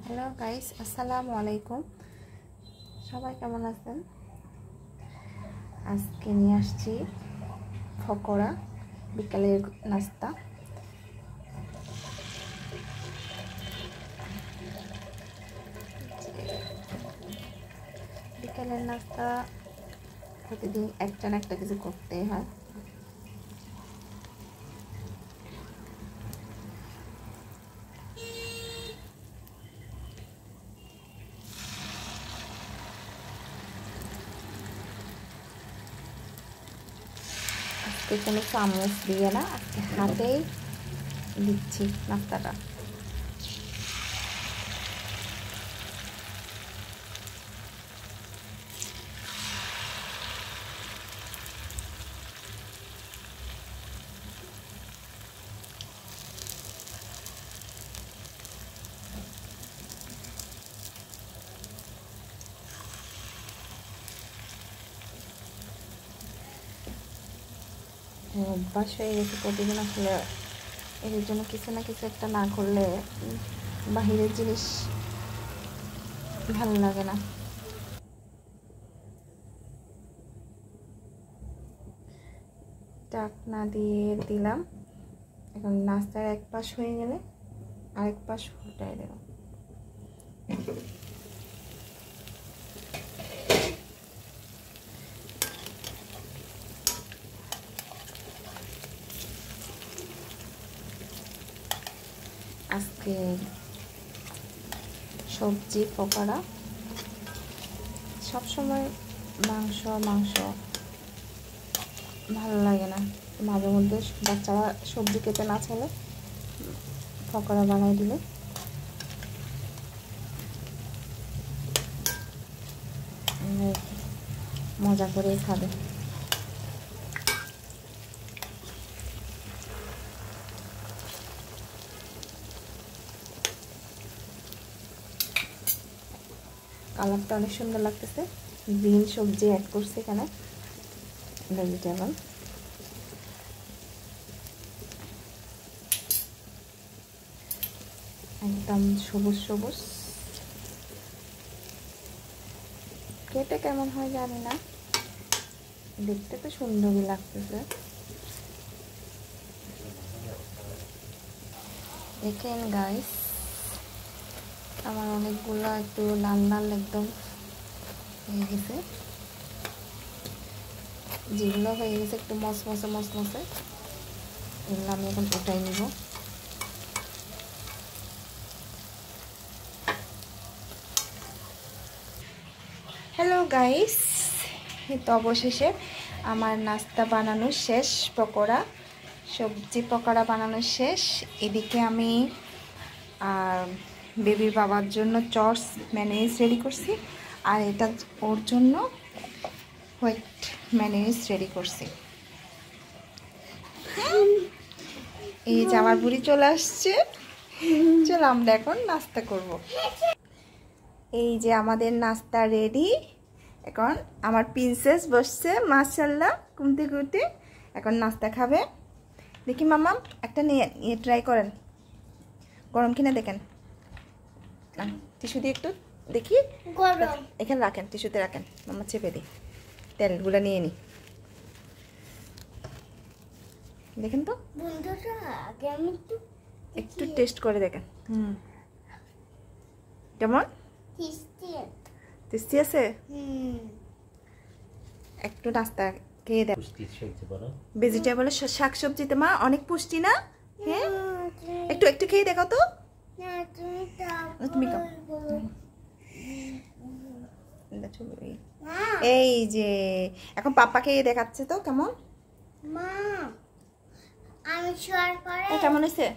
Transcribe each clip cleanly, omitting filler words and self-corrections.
Hello guys, আসসালামু আলাইকুম। সবাই কেমন আছেন? আজকে নিয়ে আসছি পকোড়া, বিকালের নাস্তা। বিকালের নাস্তা প্রতিদিন একটা না একটা কিছু করতেই হয়। আজকে কোনো চামচ দিয়ে না, আজকে হাতেই দিচ্ছি নাস্তাটা। অভ্যাস হয়ে গেছে প্রতিদিন, আসলে এর জন্য কিছু না কিছু একটা না করলে বাহিরের জিনিস ভালো লাগে না। ঢাকনা দিয়ে দিলাম। এখন নাস্তার এক পাশ হয়ে গেলে আরেক পাশ উল্টাই দিলাম। আজকে সবজি পকোড়া। সবসময় মাংস ভালো লাগে না, মাঝে মধ্যে বাচ্চারা সবজি খেতে না চাইলে পকোড়া বানাই দিলে মজা করেই খাবে। কালারটা অনেক সুন্দর লাগতেছে। গ্রিন সবজি অ্যাড করছে এখানে, ভেজিটেবল। একদম সবুজ সবুজ। খেতে কেমন হয় জানি না, দেখতে তো সুন্দরই লাগতেছে। দেখেন গাইস, আমার অনেকগুলো একটু লাল লাল একদম হয়ে গেছে। যেগুলো হয়ে গেছে একটু মসমসে এগুলো আমি এখন উঠাই নিব। হ্যালো গাইস, তো অবশেষে আমার নাস্তা বানানো শেষ। পকোড়া, সবজি পকোড়া বানানো শেষ। এদিকে আমি বেবির বাবার জন্য চর্স ম্যায়োনিজ রেডি করছি, আর এটা ওর জন্য হোয়াইট ম্যায়োনিজ রেডি করছি। এই যে আমার বুড়ি চলে আসছে। চলো আমরা এখন নাস্তা করব। এই যে আমাদের নাস্তা রেডি। এখন আমার প্রিন্সেস বসছে মাশাআল্লাহ ঘুম থেকে উঠে, এখন নাস্তা খাবে। দেখি মামা একটা নিয়ে ট্রাই করেন, গরম কিনা দেখেন। টিস্যু দিয়ে একটু দেখি, এখানে রাখেন, টিস্যুতে রাখেন, মামা চেপে দিই। তেলগুলো নিয়ে নি, দেখেন তো একটু টেস্ট করে দেখেন। কেমন টেস্টি আছে? একটু নাস্তা খেয়ে দেন। ভেজিটেবলের শাকসবজিতে মা অনেক পুষ্টি না? হ্যাঁ, একটু একটু খেয়ে দেখো তো। তুমি এই যে এখন পাপা খেয়ে দেখাচ্ছে তো কেমন। কেমন হয়েছে?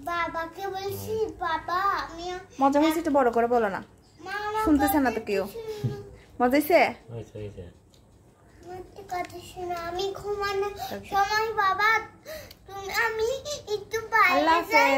বাবাকে বলছি বাবা আমি মজা হয়েছে, একটু বড় করে বলো না, শুনতেছে না তো কেউ। মজা হয়েছে? আমি ঘুমানোর সময় বাবা আমি একটু বাইরে যাই।